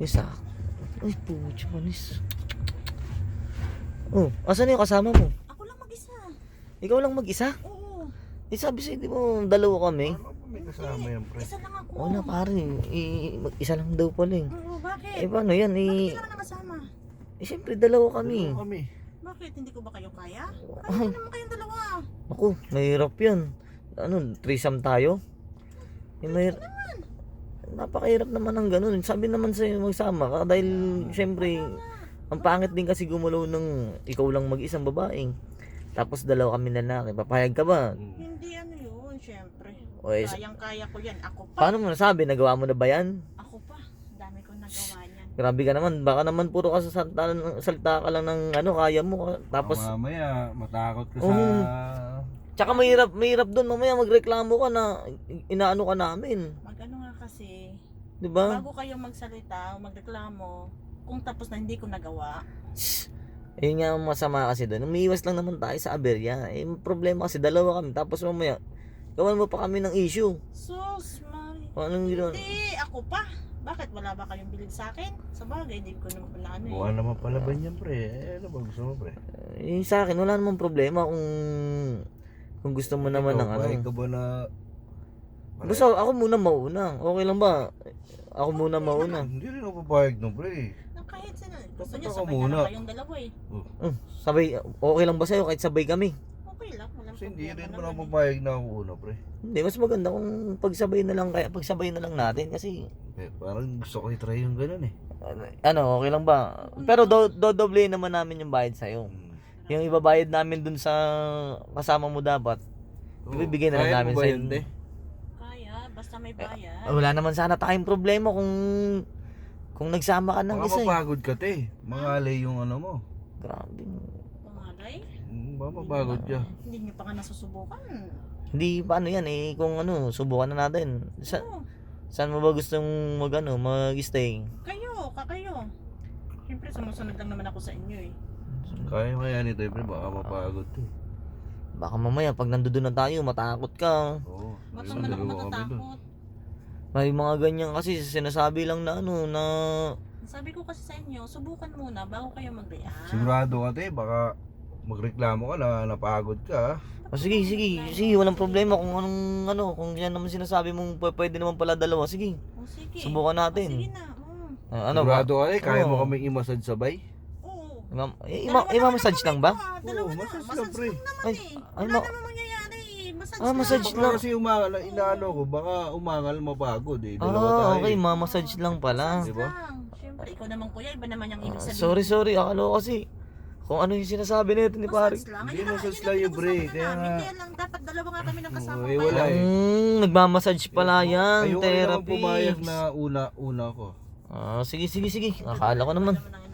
Isa. Ay, pucha manis. Oh, asan yung kasama mo? Ako lang mag-isa. Ikaw lang mag-isa? Oo. Eh, sabi sa'yo, di mo, dalawa kami. Ano ba may kasama yan, pre? Isa lang ako. Oo na, pare. Mag-isa lang daw pala eh. Oo, bakit? Eh, paano yan? Bakit Eh, hindi ka naman nakasama? siyempre, dalawa kami. Dalawa kami. Bakit? Hindi ko ba kayo kaya? Kaya naman kayong dalawa. Ako, mahirap yan. Ano, threesome tayo? Eh, napakahirap naman ng ganun. Sabi naman sa'yo magsama ka dahil siyempre ang pangit din kasi gumalaw ng ikaw lang mag-isang babaeng. Tapos dalawa kami lalaki. Papayag ka ba? Hindi ano yun, syempre. O, eh, Kayang-kaya ko yan. Ako pa. paano mo nasabi? Nagawa mo na ba yan? Ako pa. Ang dami kong nagawa niyan. Grabe ka naman. Baka naman puro ka salta ka lang ng ano, kaya mo. Tapos, Mamaya, matakot ka sa... Oo. tsaka mahirap doon. Mamaya magreklamo ka na inaano ka namin. Mag-ano nga kasi, Di ba? bago kayo magsalita o magreklamo, kung tapos na hindi ko nagawa, Ayun nga ang masama kasi doon. Umiiwas lang naman tayo sa aberya. Eh, problema kasi dalawa kami. Tapos mamaya, gawan mo pa kami ng issue. sus, Mari. O, anong ginawa? Hindi, ako pa. Bakit? Wala ba kayong bilid sa akin? Sa bagay, hindi ko naman na ano Buwan eh. naman palaban yan, pre. Eh, ano ba gusto mo, pre? Eh, sa akin, wala namang problema kung gusto mo naman ng ano. Ikaw ba na... Basta ako muna mauna. Okay lang ba? Ako muna mauna. Hindi rin ako papayag no, pre. Na kahit sino, gusto Dapat niya ako sabay na muna. lang kayong dalawa eh. Sabay, okay lang ba sa'yo kahit sabay kami? Okay lang, walang Kasi hindi problema rin mo naman na eh. papayag na ako una, pre. Hindi, mas maganda kung pagsabay na lang natin kasi Eh, parang gusto ko i-try yung ganun eh. ano, okay lang ba? Pero dodoble naman namin yung bayad sa'yo. Yung ibabayad namin dun sa kasama mo dapat. Ibibigay na lang Kaya namin mo ba sa'yo. yun, te? Kaya, basta may bayad. Wala naman sana tayong problema kung nagsama ka ng Baka isa eh. mapagod ka, te. Mangalay yung ano mo. Grabe. Pumalay? Baka mapagod ka. Hindi niyo pa nga nasusubukan. Hindi paano yan eh kung ano, subukan na natin. Oo, Saan mo ba gustong mag-stay? kayo. Siyempre, sumusunod lang naman ako sa inyo eh. Kaya nito, pre. Baka mapagod to. Baka mamaya pag nandoon na tayo, matakot ka. Oo. Ba't Ayun, naman ako dalawa kami dun. matatakot? May mga ganyan kasi sinasabi lang na ano na Sabi ko kasi sa inyo, subukan muna bago kayo mag-react. Sigurado ka, te. Baka magreklamo ka na napagod ka. sige, walang problema kung kung yan naman sinasabi mong pwede naman pala dalawa, sige. O sige. Subukan natin. O, sige na. Ano ba? Sigurado ka, te. Kaya mo Oo. kami i-massage sabay. Oo. Ima-massage lang ba? Dalawa na. massage lang, Massage pre. lang naman Ay, eh. ay, Wala ma- namang mangyayari. Massage massage lang. lang. Baka kasi umangal, inaano ko, baka umangal mapagod eh. Dalawa tayo. Okay, ma-massage lang pala. Di ba? Lang. Siyempre, ikaw naman kuya, iba naman yung ibig sabihin. Sorry, akala ko kasi kung ano yung sinasabi nito ni pare. Massage lang. Hindi, Ayun na, massage ayun lang ang yung break, pinag-usapan kaya namin. nga. Kaya lang, dapat dalawa nga kami ng kasama. Eh, wala eh. Nagmamassage pala yan, Ayoko naman therapy. pumayag na una ko. Sige. Akala ko naman. Naman ang